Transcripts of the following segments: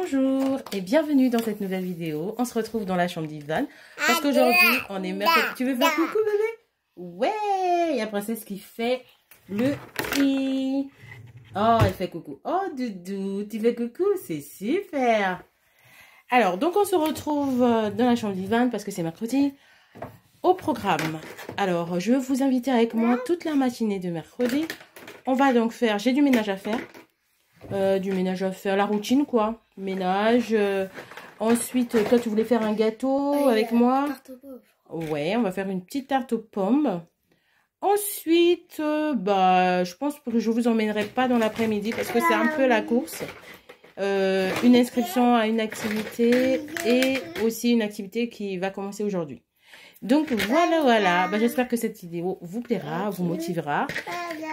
Bonjour et bienvenue dans cette nouvelle vidéo. On se retrouve dans la chambre d'Ivan parce qu'aujourd'hui on est mercredi. Tu veux faire coucou bébé? Ouais, il y a Princesse qui fait le tri. Oh, elle fait coucou. Oh Doudou, tu fais coucou, c'est super. Alors, donc on se retrouve dans la chambre d'Ivan parce que c'est mercredi. Au programme. Alors, je vais vous inviter avec moi toute la matinée de mercredi. On va donc faire, j'ai du ménage à faire. La routine quoi, ménage. Ensuite, toi tu voulais faire un gâteau avec moi. Ouais, on va faire une petite tarte aux pommes. Ensuite, je pense que je vous emmènerai pas dans l'après-midi parce que c'est un peu la course. Une inscription à une activité et aussi une activité qui va commencer aujourd'hui. Donc voilà. J'espère que cette vidéo vous plaira, vous motivera.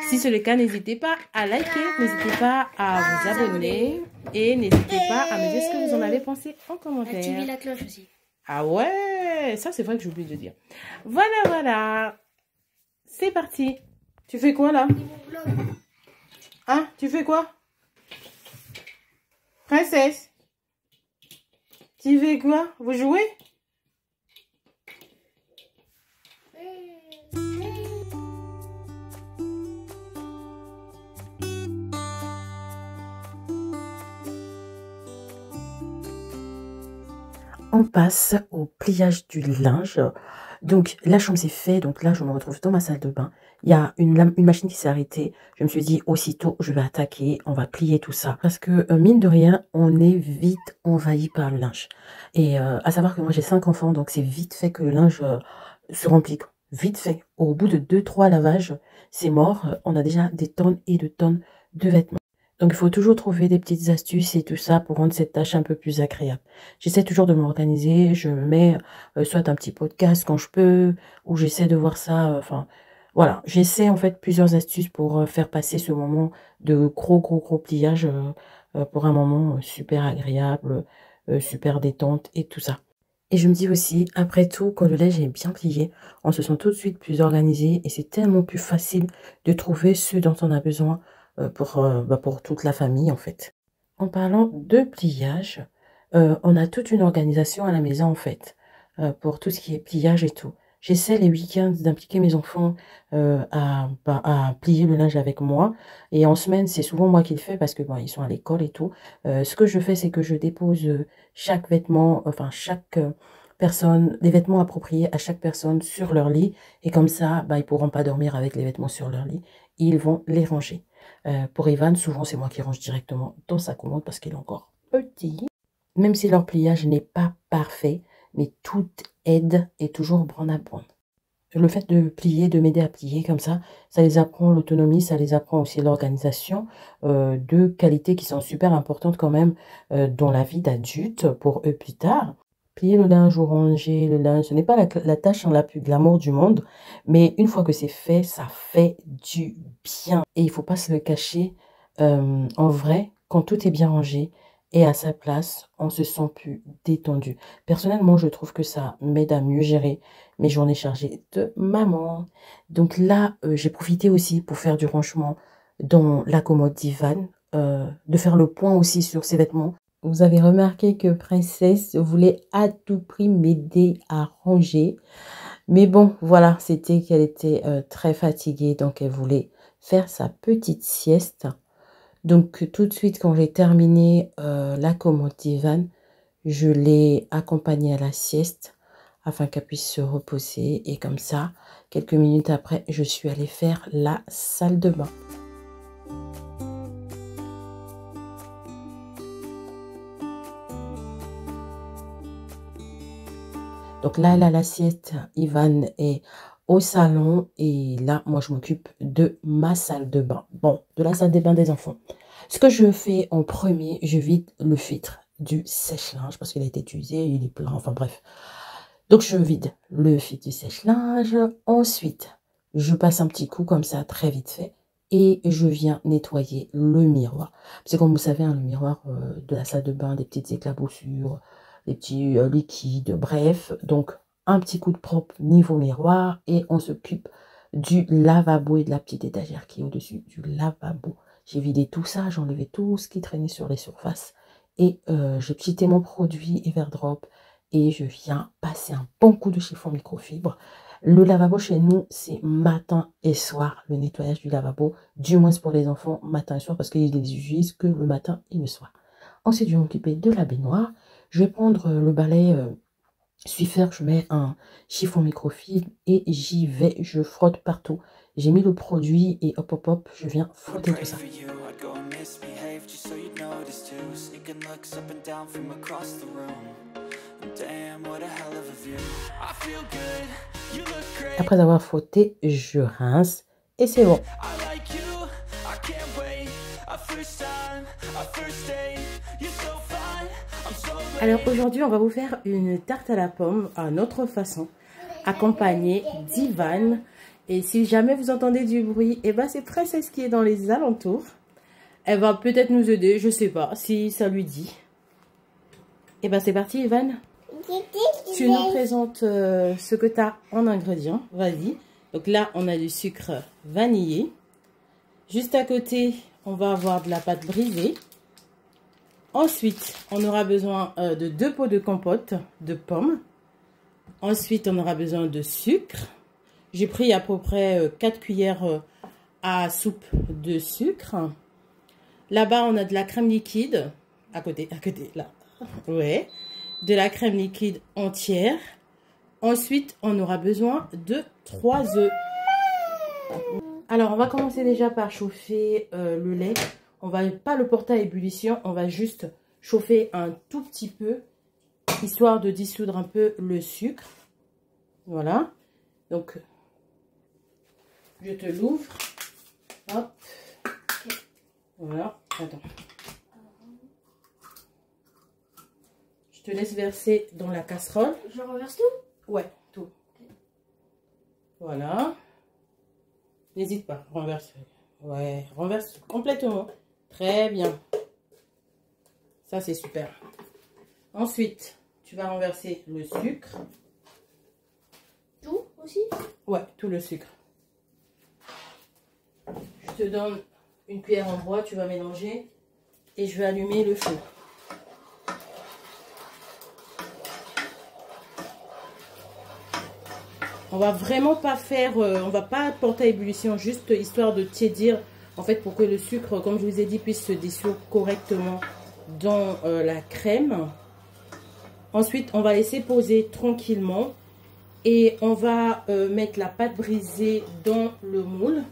Si c'est le cas, n'hésitez pas à liker, n'hésitez pas à vous abonner et n'hésitez pas à me dire ce que vous en avez pensé en commentaire. Activez la cloche aussi. Ah ouais, ça c'est vrai que j'ai oublié de dire. Voilà. C'est parti. Tu fais quoi là? Hein? Tu fais quoi? Princesse? Tu fais quoi? Vous jouez? On passe au pliage du linge. Donc la chambre c'est fait, donc là je me retrouve dans ma salle de bain. Il y a une machine qui s'est arrêtée. Je me suis dit aussitôt je vais attaquer, on va plier tout ça. Parce que mine de rien, on est vite envahi par le linge. Et à savoir que moi j'ai 5 enfants, donc c'est vite fait que le linge se remplit. Vite fait. Au bout de 2-3 lavages, c'est mort. On a déjà des tonnes et de tonnes de vêtements. Donc, il faut toujours trouver des petites astuces et tout ça pour rendre cette tâche un peu plus agréable. J'essaie toujours de m'organiser. Je mets soit un petit podcast quand je peux, ou j'essaie de voir ça. Voilà. J'essaie en fait plusieurs astuces pour faire passer ce moment de gros pliage pour un moment super agréable, super détente et tout ça. Et je me dis aussi, après tout, quand le linge est bien plié, on se sent tout de suite plus organisé et c'est tellement plus facile de trouver ce dont on a besoin pour toute la famille en fait. En parlant de pliage, on a toute une organisation à la maison en fait, pour tout ce qui est pliage et tout. J'essaie les week-ends d'impliquer mes enfants à plier le linge avec moi. Et en semaine, c'est souvent moi qui le fais parce que ils sont à l'école et tout. Ce que je fais, c'est que je dépose chaque vêtement, chaque personne, les vêtements appropriés à chaque personne sur leur lit. Et comme ça, ils pourront pas dormir avec les vêtements sur leur lit. Ils vont les ranger. Pour Ivan, souvent c'est moi qui range directement dans sa commode parce qu'il est encore petit. Même si leur pliage n'est pas parfait, mais toute aide est toujours bonne à prendre. Le fait de plier, de m'aider à plier comme ça les apprend l'autonomie, ça les apprend aussi l'organisation, deux qualités qui sont super importantes quand même dans la vie d'adulte pour eux plus tard. Plier le linge ou ranger le linge, ce n'est pas la tâche la plus glamour du monde, mais une fois que c'est fait, ça fait du bien. Et il faut pas se le cacher, en vrai, quand tout est bien rangé et à sa place, on se sent plus détendu. Personnellement, je trouve que ça m'aide à mieux gérer mes journées chargées de maman. Donc là, j'ai profité aussi pour faire du rangement dans la commode d'Ivan, de faire le point aussi sur ses vêtements. Vous avez remarqué que Princesse voulait à tout prix m'aider à ranger. Mais bon, voilà, c'était qu'elle était très fatiguée, donc elle voulait faire sa petite sieste. Donc tout de suite, quand j'ai terminé la commode d'Ivan, je l'ai accompagnée à la sieste afin qu'elle puisse se reposer. Et comme ça, quelques minutes après, je suis allée faire la salle de bain. Donc là, elle a la sieste, Ivan est au salon et là, moi, je m'occupe de ma salle de bain. Bon, de la salle de bain des enfants. Ce que je fais en premier, je vide le filtre du sèche-linge parce qu'il a été utilisé, il est plein, enfin bref. Donc, je vide le filtre du sèche-linge. Ensuite, je passe un petit coup comme ça, très vite fait. Et je viens nettoyer le miroir. C'est comme vous savez, le miroir de la salle de bain, des petites éclaboussures, des petits liquides, bref. Donc, un petit coup de propre niveau miroir et on s'occupe du lavabo et de la petite étagère qui est au-dessus du lavabo. J'ai vidé tout ça, j'ai enlevé tout ce qui traînait sur les surfaces Et j'ai quitté mon produit Everdrop et je viens passer un bon coup de chiffon microfibre. Le lavabo chez nous, c'est matin et soir, le nettoyage du lavabo, du moins pour les enfants, matin et soir, parce qu'ils les utilisent que le matin et le soir. Ensuite, je vais m'occuper de la baignoire. Je vais prendre le balai Swiffer, je mets un chiffon microfibre et j'y vais, je frotte partout. J'ai mis le produit et hop hop hop, je viens frotter tout ça. Après avoir frotté, je rince et c'est bon. Alors aujourd'hui, on va vous faire une tarte à la pomme à notre façon, accompagnée d'Ivan. Et si jamais vous entendez du bruit, et ben c'est Princesse qui est dans les alentours. Elle va peut-être nous aider, je sais pas, si ça lui dit. Et ben c'est parti, Ivan. Tu nous présentes ce que tu as en ingrédients. Vas-y. Donc là, on a du sucre vanillé. Juste à côté, on va avoir de la pâte brisée. Ensuite, on aura besoin de 2 pots de compote de pommes. Ensuite, on aura besoin de sucre. J'ai pris à peu près 4 cuillères à soupe de sucre. Là-bas, on a de la crème liquide. À côté, là. Ouais. De la crème liquide entière. Ensuite, on aura besoin de 3 œufs. Alors, on va commencer déjà par chauffer le lait. On va pas le porter à ébullition, on va juste chauffer un tout petit peu, histoire de dissoudre un peu le sucre. Voilà. Donc, je te l'ouvre. Hop. Voilà. Attends. Je te laisse verser dans la casserole. Je renverse tout? Ouais, tout. Okay. Voilà. N'hésite pas, renverse. Ouais, renverse complètement. Très bien. Ça, c'est super. Ensuite, tu vas renverser le sucre. Tout aussi? Ouais, tout le sucre. Je te donne une cuillère en bois, tu vas mélanger. Et je vais allumer le feu. On va vraiment pas faire, on va pas porter à ébullition, juste histoire de tiédir. En fait, pour que le sucre, comme je vous ai dit, puisse se dissoudre correctement dans la crème. Ensuite, on va laisser poser tranquillement. Et on va mettre la pâte brisée dans le moule.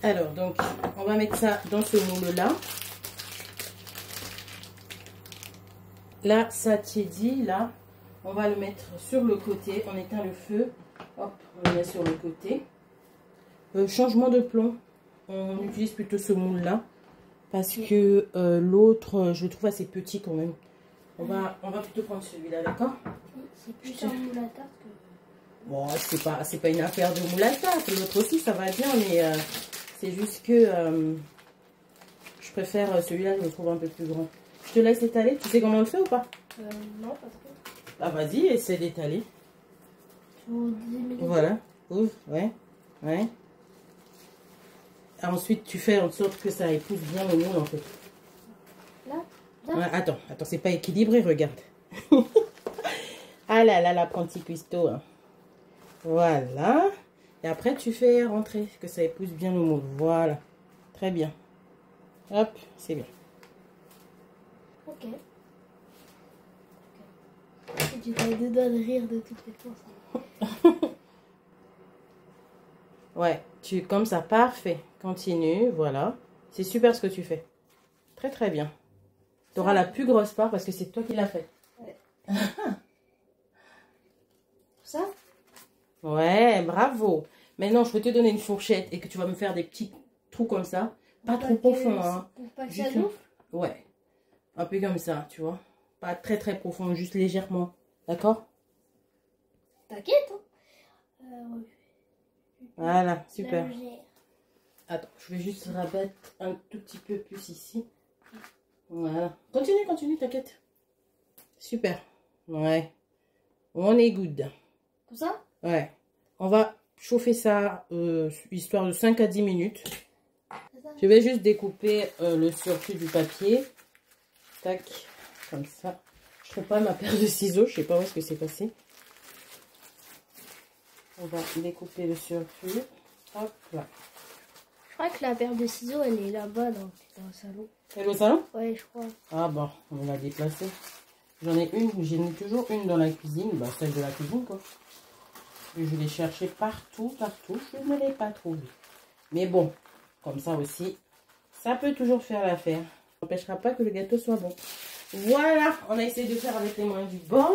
Alors, donc, on va mettre ça dans ce moule-là. Là, ça tiédit, là. On va le mettre sur le côté. On éteint le feu. Hop, on le met sur le côté. Changement de plomb, on utilise plutôt ce moule là parce que l'autre je le trouve assez petit quand même. On va plutôt prendre celui-là, d'accord? C'est plus un moule à tarte que... Bon, c'est pas une affaire de moule à tarte, l'autre aussi ça va bien, mais c'est juste que je préfère celui-là, je le trouve un peu plus grand. Je te laisse étaler, tu sais comment on le fait ou pas? Non, pas trop. Ah vas-y, essaie d'étaler. Voilà, ouvre, ouais, ouais. Ensuite, tu fais en sorte que ça épouse bien le moule, en fait. Là, ouais, attends, c'est pas équilibré, regarde. Ah là là, l'apprenti cuistot. Hein. Voilà. Et après, tu fais rentrer, que ça épouse bien le moule. Voilà. Très bien. Hop, c'est bien. Ok. Tu t'as deux doigts de rire de toutes les façons. Ouais, comme ça, parfait. Continue, voilà. C'est super ce que tu fais. Très très bien. Tu auras la plus grosse part parce que c'est toi qui l'as fait. Ouais. Ça? Ouais, bravo. Maintenant, je vais te donner une fourchette et que tu vas me faire des petits trous comme ça. Pas trop profond, hein. Pour pas que ça gonfle? Ouais. Un peu comme ça, tu vois. Pas très très profond, juste légèrement. D'accord? T'inquiète, hein. Voilà, super. Attends, je vais juste rabattre un tout petit peu plus ici. Voilà. Continue, t'inquiète. Super. Ouais. On est good. Comme ça? Ouais. On va chauffer ça, histoire de 5 à 10 minutes. Je vais juste découper le surplus du papier. Tac, comme ça. Je trouve pas ma paire de ciseaux, je sais pas où est-ce que c'est passé. On va découper le surplus. Hop là. Je crois que la paire de ciseaux, elle est là-bas dans le salon. Elle est au salon? Ouais, je crois. Ah bon, on l'a déplacée. J'en ai une, j'ai mis toujours une dans la cuisine, bah celle de la cuisine quoi. Et je l'ai cherchée partout, je ne l'ai pas trouvée. Mais bon, comme ça aussi, ça peut toujours faire l'affaire. Ça n'empêchera pas que le gâteau soit bon. Voilà, on a essayé de faire avec les moyens du bord.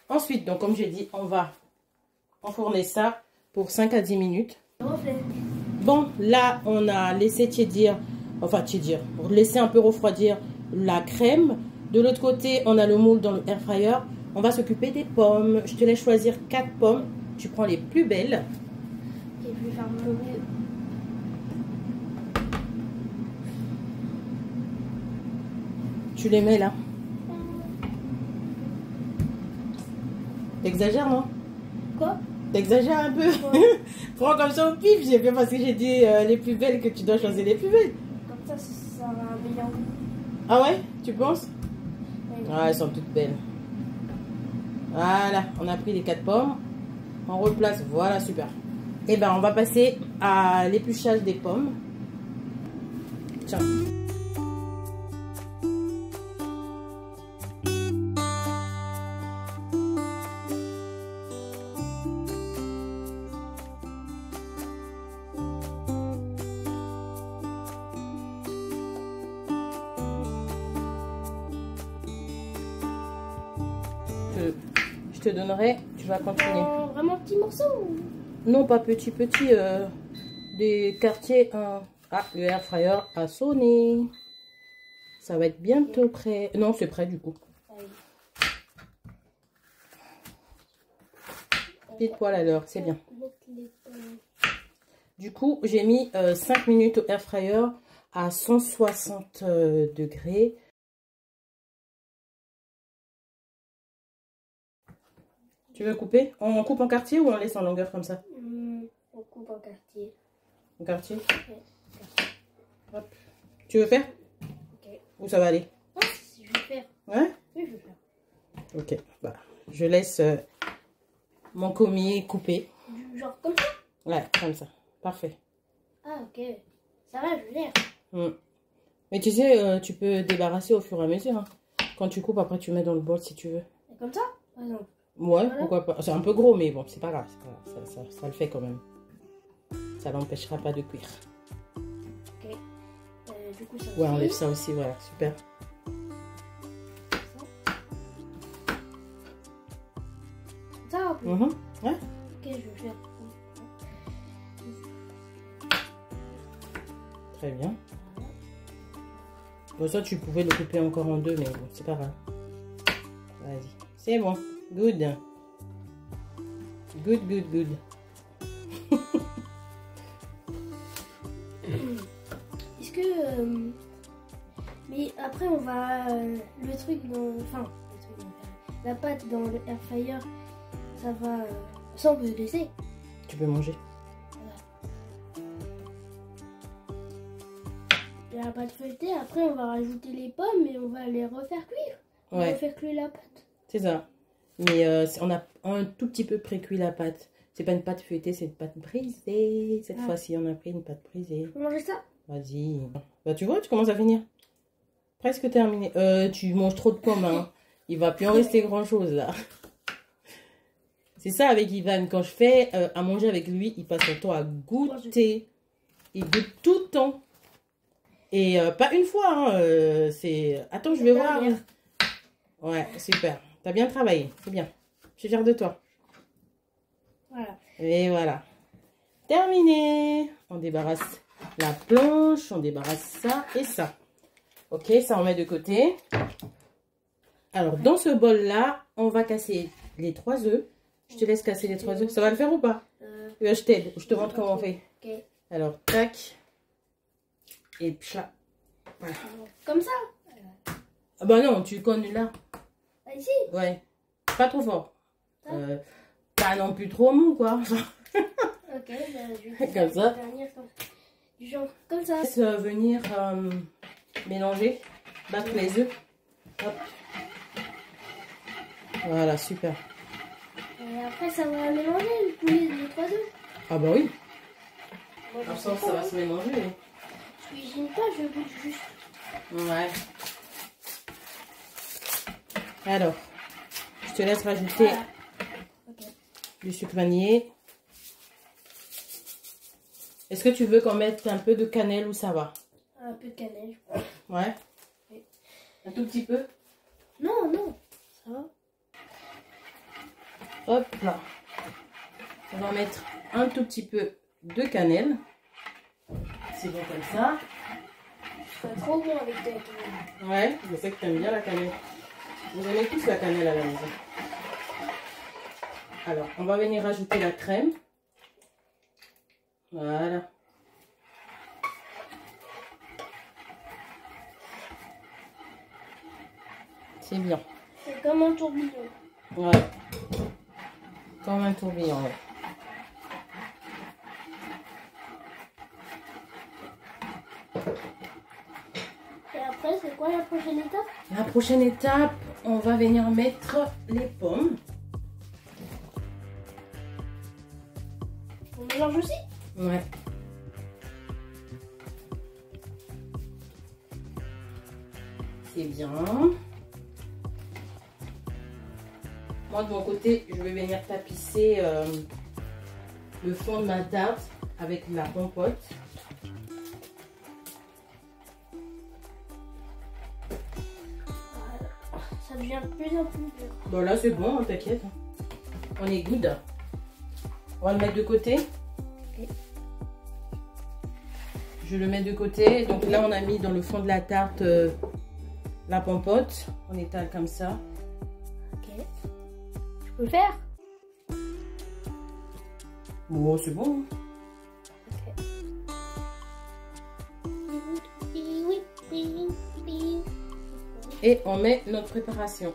Ensuite, donc comme j'ai dit, on va enfourner ça pour 5 à 10 minutes. Bon, là, on a laissé tiédir, enfin tiédir, pour laisser un peu refroidir la crème. De l'autre côté, on a le moule dans le air fryer. On va s'occuper des pommes. Je te laisse choisir 4 pommes. Tu prends les plus belles. Et je vais faire mon mieux. Tu les mets là. T'exagères, non? Quoi? T'exagères un peu. Ouais. Prends comme ça au pif. J'ai fait parce que j'ai dit les plus belles que tu dois choisir les plus belles. Comme ça va un meilleur goût. Ah ouais? Tu penses? Ouais. Ah, elles sont toutes belles. Voilà, on a pris les 4 pommes. On replace, voilà, super. Et ben, on va passer à l'épluchage des pommes. Tiens. Je te donnerai, tu vas continuer. Vraiment petit morceau ou... Non, pas petit, des quartiers. Ah, le air fryer a sonné. Ça va être bientôt prêt. Non, c'est prêt du coup. Pile poil à l'heure, c'est bien. Du coup, j'ai mis 5 minutes au air fryer à 160 degrés. Tu veux couper? On coupe en quartier ou on laisse en longueur comme ça? On coupe en quartier. En quartier? Ouais. Hop. Tu veux faire? Ok. Où ça va aller? Non, je vais faire. Ouais? Oui, je vais faire. Ok. Bah, je laisse mon commis couper. Genre comme ça? Ouais, comme ça. Parfait. Ah, ok. Ça va, je vais faire. Mais tu sais, tu peux débarrasser au fur et à mesure. Hein. Quand tu coupes, après tu mets dans le bol si tu veux. Et comme ça, par exemple? Ouais, Voilà. pourquoi pas. C'est un peu gros, mais bon, c'est pas grave. Ça le fait quand même. Ça l'empêchera pas de cuire. Ok. Du coup, ça Ouais, aussi. enlève ça aussi, voilà, super. Ça, un peu. Ouais. Ok, je vais faire. Très bien. Bon, ça, tu pouvais le couper encore en deux, mais bon, c'est pas grave. Vas-y. C'est bon. Good. Good. Est-ce que... Mais après, on va... le truc dans... Enfin, la pâte dans le air fryer, ça va... Ça, on peut le laisser. Tu peux manger. La pâte feuilletée, après, on va rajouter les pommes et on va les refaire cuire. On va Ouais, refaire cuire la pâte. c'est ça. Mais on a un tout petit peu pré-cuit la pâte. C'est pas une pâte feuilletée, c'est une pâte brisée. Cette fois-ci, on a pris une pâte brisée. On manger ça? Vas-y. Bah, tu vois, tu commences à finir. Presque terminé. Tu manges trop de pommes, hein. Il va plus en rester grand-chose, là. C'est ça avec Ivan. Quand je fais à manger avec lui, il passe son temps à goûter. Il goûte tout le temps. Et pas une fois, hein. C'est... Attends, je vais voir. Ouais, super. T'as bien travaillé. C'est bien. Je suis fière de toi. Voilà. Et voilà. Terminé. On débarrasse la planche. On débarrasse ça et ça. Ok, ça on met de côté. Alors, dans ce bol-là, on va casser les 3 œufs. Je te laisse casser les 3 œufs. Ça va le faire ou pas? Je t'aide. Je te montre comment on fait. Ok. Alors, tac. Et puis là. Voilà. Comme ça? Ah bah non, tu connais là. Ah, ici? Ouais. Pas trop fort. Pas non plus trop mou, quoi. Ok, bah, je vais Comme ça. Genre comme ça. Laisse venir mélanger battre les œufs. Hop. Voilà, super. Et après, ça va mélanger le poulet de 3 œufs. Ah bah oui. Moi, je Comme sais ça, pas, ça va se mélanger. Je cuisine pas, je goûte juste. Ouais. Alors, je te laisse rajouter Voilà. Ok. du sucre vanillé. Est-ce que tu veux qu'on mette un peu de cannelle ou ça va? Un peu de cannelle, je crois. Ouais. Oui. Un tout petit peu. Non, non, ça va. Hop là. On va mettre un tout petit peu de cannelle. C'est bon comme ça. Ça va trop bon avec de la cannelle. Ouais, je sais que tu aimes bien la cannelle. Vous aimez tous la cannelle à la maison. Alors, on va venir rajouter la crème. Voilà. C'est bien. C'est comme un tourbillon. Ouais. Comme un tourbillon, ouais. Et après, c'est quoi la prochaine étape? La prochaine étape, on va venir mettre les pommes. On mélange aussi? Ouais. C'est bien. Moi, de mon côté, je vais venir tapisser le fond de ma tarte avec la compote. Voilà. Ça devient de plus en plus dur. Bon, là, c'est bon, t'inquiète. On est good. On va le mettre de côté. Ok. Je le mets de côté. Donc là, on a mis dans le fond de la tarte la compote. On étale comme ça. Ok. Je peux le faire? Bon, c'est bon. Ok. Et on met notre préparation.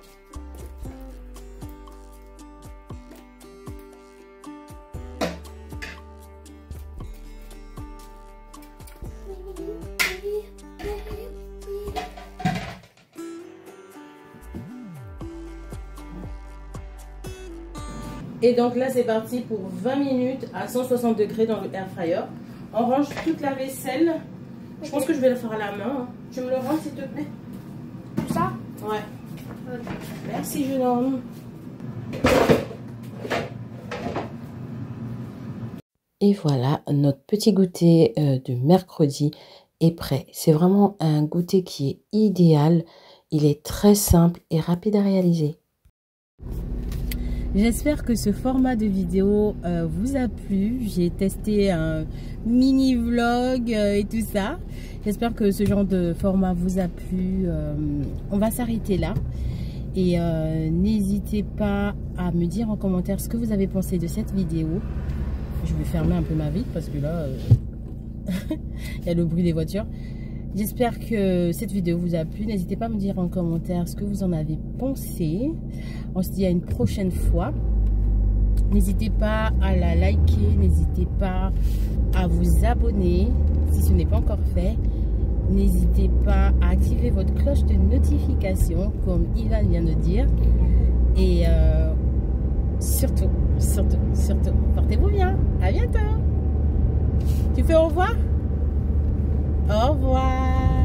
Et donc là, c'est parti pour 20 minutes à 160 degrés dans le air fryer. On range toute la vaisselle. Je pense que je vais le faire à la main. Hein. Tu me le rends, s'il te plaît? Tout ça? Ouais. Ok. Merci, jeune homme. Et voilà, notre petit goûter de mercredi est prêt. C'est vraiment un goûter qui est idéal. Il est très simple et rapide à réaliser. J'espère que ce format de vidéo vous a plu. J'ai testé un mini vlog et tout ça. J'espère que ce genre de format vous a plu. On va s'arrêter là. Et n'hésitez pas à me dire en commentaire ce que vous avez pensé de cette vidéo. Je vais fermer un peu ma vitre parce que là, il y a le bruit des voitures. J'espère que cette vidéo vous a plu. N'hésitez pas à me dire en commentaire ce que vous en avez pensé. On se dit à une prochaine fois. N'hésitez pas à la liker. N'hésitez pas à vous abonner si ce n'est pas encore fait. N'hésitez pas à activer votre cloche de notification comme Ivan vient de dire. Et surtout, portez-vous bien. À bientôt. Tu fais au revoir? Au revoir.